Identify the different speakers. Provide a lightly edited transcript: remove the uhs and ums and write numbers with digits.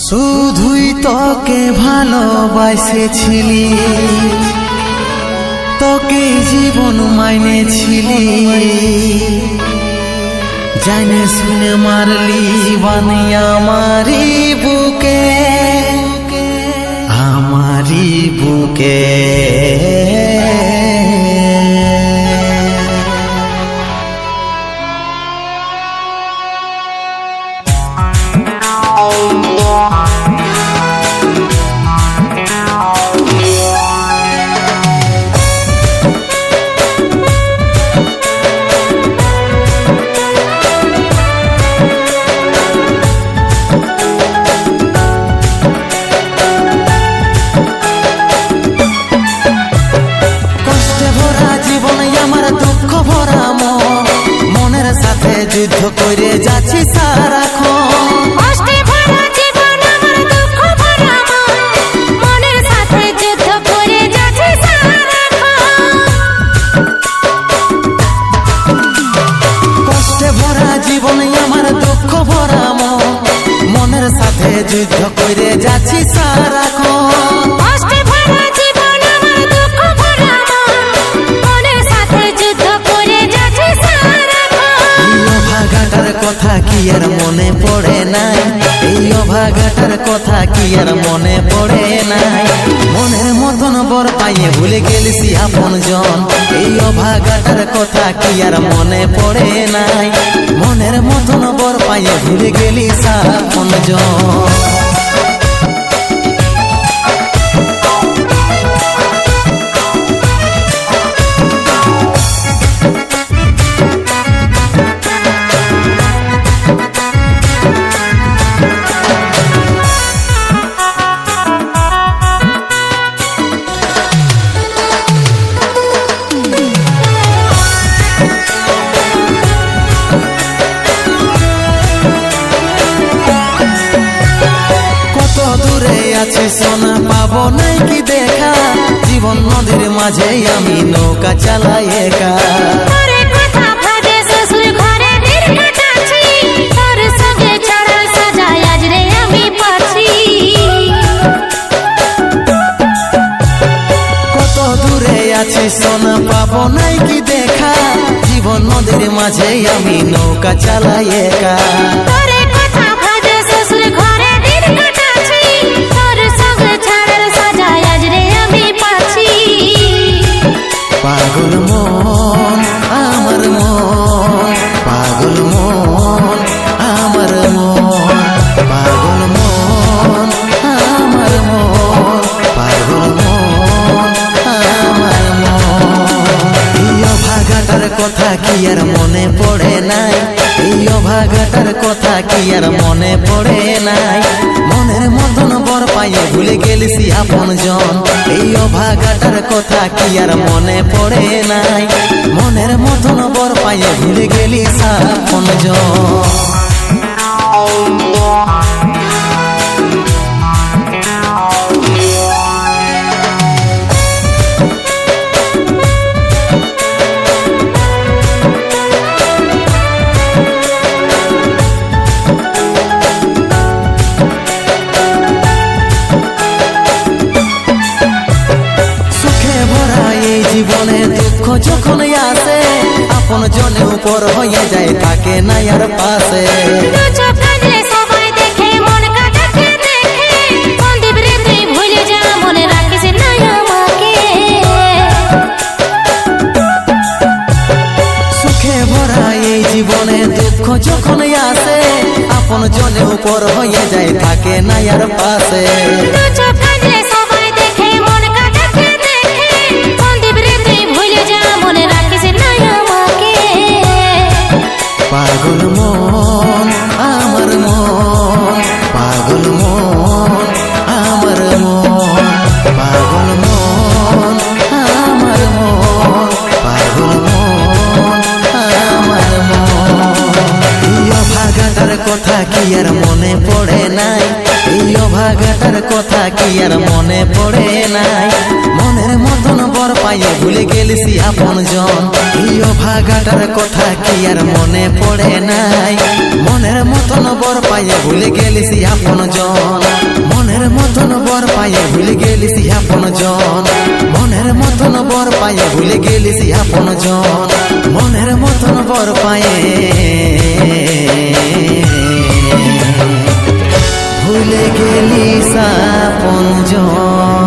Speaker 1: শুধুই তোকে ভালোবাসেছিলি, তোকে জীবন মাইনেছিলি, জানে শুনে মারলি বানি আমারি বুকে, আমারি বুকে। যুদ্ধ করে যাচ্ছি সারাক্ষণ,
Speaker 2: কষ্টে ভরা জীবন আমার দুঃখ ভরা মনের সাথে যুদ্ধ করে যাচ্ছি সারাক্ষণ।
Speaker 1: কষ্টে ভরা জীবন আমার দুঃখ ভরা মনের সাথে যুদ্ধ করে যাচ্ছি সারাক্ষণ।
Speaker 2: কষ্টে ভরা জীবন আমার দুঃখ ভরা মনের সাথে যুদ্ধ করে যাচ্ছি সারাক্ষণ।
Speaker 1: অভাগাটার কথা কি আর মনে পড়ে নাই, এই অভাগাটার কথা কি আর মনে পড়ে নাই। মনের মতন বর পাইয়ে ভুলে গেলিস আপন জন, এই অভাগাটার কথা কি আর মনে পড়ে নাই। মনের মতন বর পাইয়ে ভুলে গেলিস আপন জন। আছি সোনা পাবো নাই কি দেখা, জীবন নদীর মাঝে আমি নৌকা চালাই একা।
Speaker 2: তোরে কথা ভাবে শ্বশুর ঘরে দিন কাটাচ্ছি, তোর সঙ্গে ছাড়ার সাজায় আজ রে আমি পাচ্ছি।
Speaker 1: কত দূরে আছি সোনা পাবো নাই কি দেখা, জীবন নদীর মাঝে আমি নৌকা চালাই একা।
Speaker 2: তোরে কথা ভাবে শ্বশুর ঘরে দিন কাটাচ্ছি, তোর সঙ্গে ছাড়ার সাজায় আজ রে আমি পাচ্ছি।
Speaker 1: পাগল মন আমার মন, পাগল মন আমার মন, পাগল মন আমার মন, পাগল মন আমার মন। এই অভাগাটার কথা কি আর মনে পড়ে নাই, এই অভাগাটার কথা কি আর মনে পড়ে নাই। মনের মতন বর পাইয়ে ভুলে গেলিস আপন জন, এই অভাগাটার কথা কি আর মনে পড়ে নাই। মনের মতন বর পাইয়ে ভুলে গেলিস আপন জন। জীবনে দুঃখ যখন আসে, আপন জনে উপর হয়ে যায় তাকে নাই আর পাশে।
Speaker 2: সবাই দেখে মন কাটাকে দেখে, সন্দীপ রে তুই ভুলে যা মনে রাখিস না আমাকে।
Speaker 1: সুখে ভরা এই জীবনে দুঃখ যখন আসে, আপন জনে উপর হয়ে যায় তাকে নাই আর পাশে।
Speaker 2: সবাই দেখে মন কাটাকে দেখে, সন্দীপ রে তুই ভুলে যা মনে রাখিস না আমাকে।
Speaker 1: পাগল মন আমার মন, পাগল মন আমার মন, পাগল মন আমার মন, পাগল মন আমার মন। এই অভাগাটার কথা কি আর মনে পড়ে নাই, এই অভাগাটার কথা কি আর মনে পড়ে নাই। মনের মতন বর পাইয়ে ভুলে গেলিস আপন জন, এই অভাগাটার কথা কি আর মনে পড়ে নাই। মনের মতন বর পাইয়ে ভুলে গেলিস আপন জন। পায়ে ভুলে গেলি আপন জন, মনের মতন বর পায়ে ভুলে গেলি আপন জন, মনের মতন বর পায়ে ভুলে গেলি আপন জন।